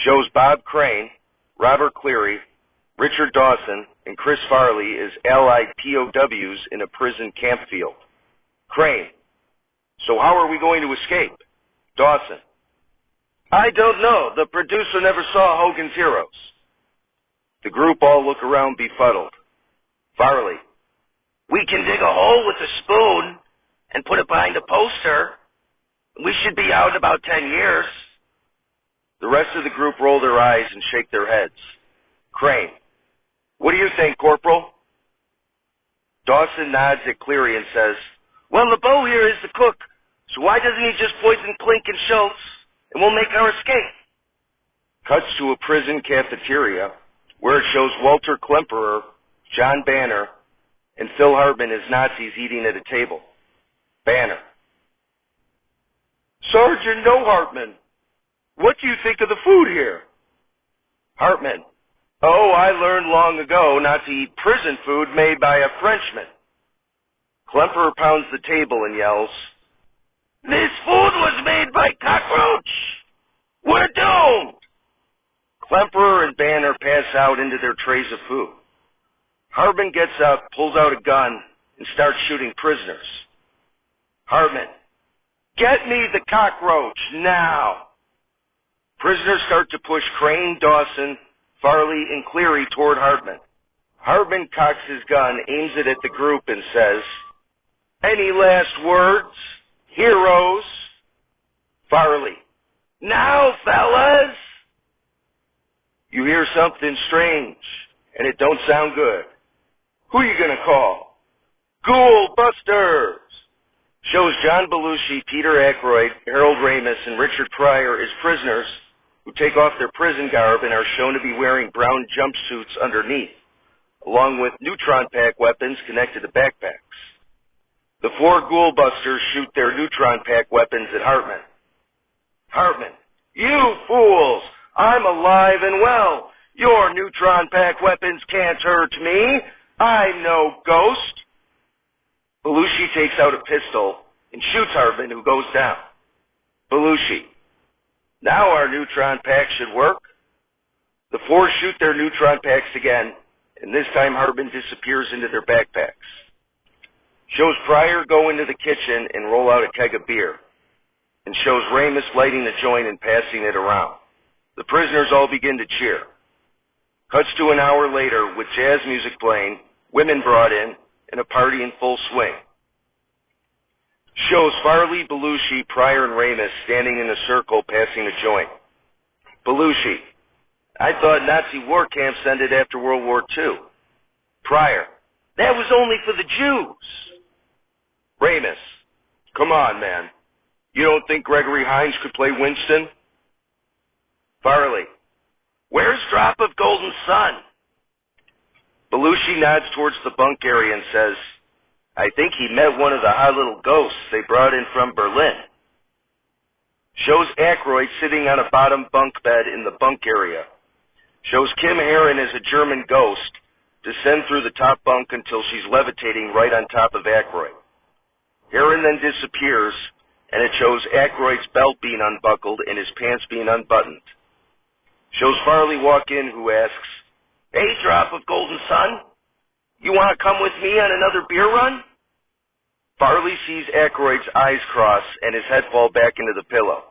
Shows Bob Crane, Robert Cleary, Richard Dawson, and Chris Farley as Allied POWs in a prison camp field. Crane: so how are we going to escape? Dawson: I don't know. The producer never saw Hogan's Heroes. The group all look around befuddled. Farley: we can dig a hole with a spoon and put it behind a poster. We should be out in about 10 years. The rest of the group roll their eyes and shake their heads. Crane: what do you think, Corporal? Dawson nods at Cleary and says, well, LeBeau here is the cook, so why doesn't he just poison Klink and Schultz, and we'll make our escape? Cuts to a prison cafeteria, where it shows Walter Klemperer, John Banner, and Phil Hartman as Nazis eating at a table. Banner: Sergeant No Hartman, what do you think of the food here? Hartman: oh, I learned long ago not to eat prison food made by a Frenchman. Klemperer pounds the table and yells, this food was made by cockroach! We're doomed! Klemperer and Banner pass out into their trays of food. Hartman gets up, pulls out a gun, and starts shooting prisoners. Hartman: get me the cockroach, now! Prisoners start to push Crane, Dawson, Farley, and Cleary toward Hartman. Hartman cocks his gun, aims it at the group, and says, any last words, heroes? Farley: now, fellas! You hear something strange, and it don't sound good. Who you gonna call? Ghoul Busters! Shows John Belushi, Peter Aykroyd, Harold Ramis, and Richard Pryor as prisoners who take off their prison garb and are shown to be wearing brown jumpsuits underneath, along with neutron pack weapons connected to backpacks. The four Ghoul Busters shoot their neutron pack weapons at Hartman. Hartman: you fools! I'm alive and well! Your neutron pack weapons can't hurt me! I'm no ghost! Belushi takes out a pistol and shoots Hartman, who goes down. Belushi: now our neutron pack should work. The four shoot their neutron packs again, and this time Hartman disappears into their backpacks. Shows Pryor go into the kitchen and roll out a keg of beer, and shows Ramis lighting the joint and passing it around. The prisoners all begin to cheer. Cuts to an hour later with jazz music playing, women brought in, and a party in full swing. Shows Farley, Belushi, Pryor, and Ramis standing in a circle passing a joint. Belushi: I thought Nazi war camps ended after World War II. Pryor: that was only for the Jews. Ramis: come on, man. You don't think Gregory Hines could play Winston? Farley: where's Drop of Golden Sun? Belushi nods towards the bunk area and says, I think he met one of the hot little ghosts they brought in from Berlin. Shows Aykroyd sitting on a bottom bunk bed in the bunk area. Shows Kim Herron as a German ghost descend through the top bunk until she's levitating right on top of Aykroyd. Herron then disappears, and it shows Aykroyd's belt being unbuckled and his pants being unbuttoned. Shows Farley walk in, who asks, hey, Drop of Golden Sun, you want to come with me on another beer run? Farley sees Aykroyd's eyes cross and his head fall back into the pillow.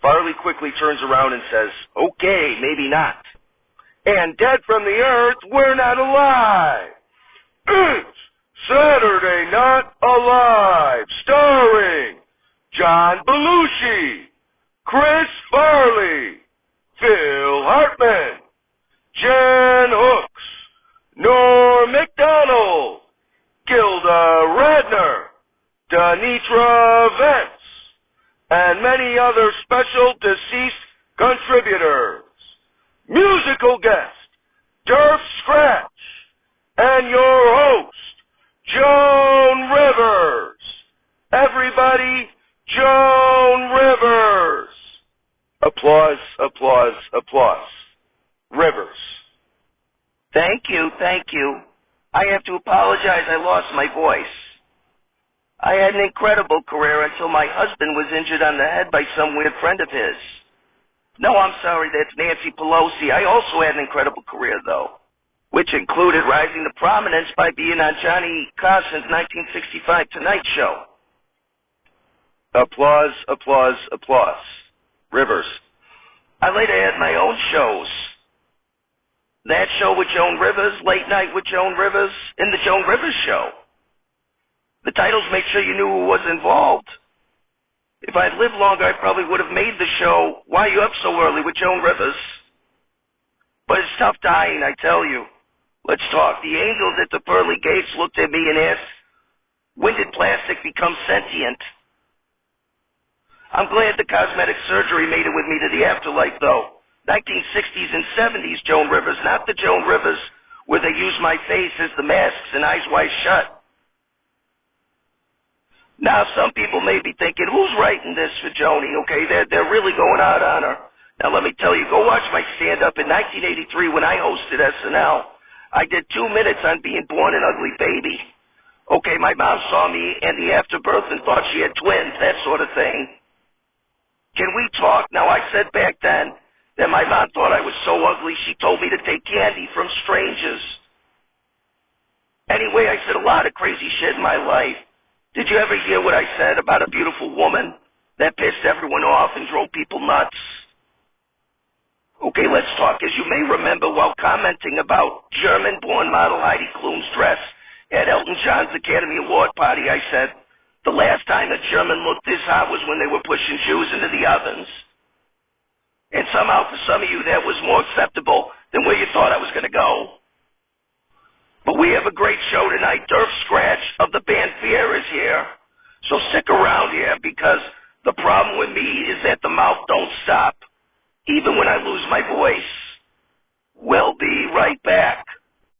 Farley quickly turns around and says, okay, maybe not. And dead from the earth, we're not alive. It's Saturday Not Alive, starring John Belushi, Chris Farley, Phil Hartman, Jen Hooks, Norm MacDonald, Gilda Radner, Denitra Vance, and many other special deceased contributors. Musical guest, Derf Scratch, and your host, Joan Rivers. Everybody, Joan Rivers. Applause, applause, applause. Rivers. Thank you, thank you. I have to apologize, I lost my voice. I had an incredible career until my husband was injured on the head by some weird friend of his. No, I'm sorry, that's Nancy Pelosi. I also had an incredible career, though, which included rising to prominence by being on Johnny Carson's 1965 Tonight Show. Applause, applause, applause. Rivers. I later had my own shows. That show with Joan Rivers, Late Night with Joan Rivers, and The Joan Rivers Show. The titles make sure you knew who was involved. If I'd lived longer, I probably would have made the show Why You Up So Early with Joan Rivers. But it's tough dying, I tell you. Let's talk. The angels at the pearly gates looked at me and asked, when did plastic become sentient? I'm glad the cosmetic surgery made it with me to the afterlife, though. 1960s and 70s Joan Rivers, not the Joan Rivers where they use my face as the masks and Eyes Wide Shut. Now, some people may be thinking, who's writing this for Joni? Okay, they're really going out on her. Now, let me tell you, go watch my stand-up in 1983 when I hosted SNL. I did 2 minutes on being born an ugly baby. Okay, my mom saw me and the afterbirth and thought she had twins, that sort of thing. Can we talk? Now, I said back then that my mom thought I was so ugly she told me to take candy from strangers. Anyway, I said a lot of crazy shit in my life. Did you ever hear what I said about a beautiful woman that pissed everyone off and drove people nuts? Okay, let's talk. As you may remember, while commenting about German-born model Heidi Klum's dress at Elton John's Academy Award party, I said, the last time a German looked this hot was when they were pushing Jews into the ovens. And somehow, for some of you, that was more acceptable than where you thought I was going to go. But we have a great show tonight. Derf Scratch of the band Fear is here. So stick around here, because the problem with me is that the mouth don't stop, even when I lose my voice.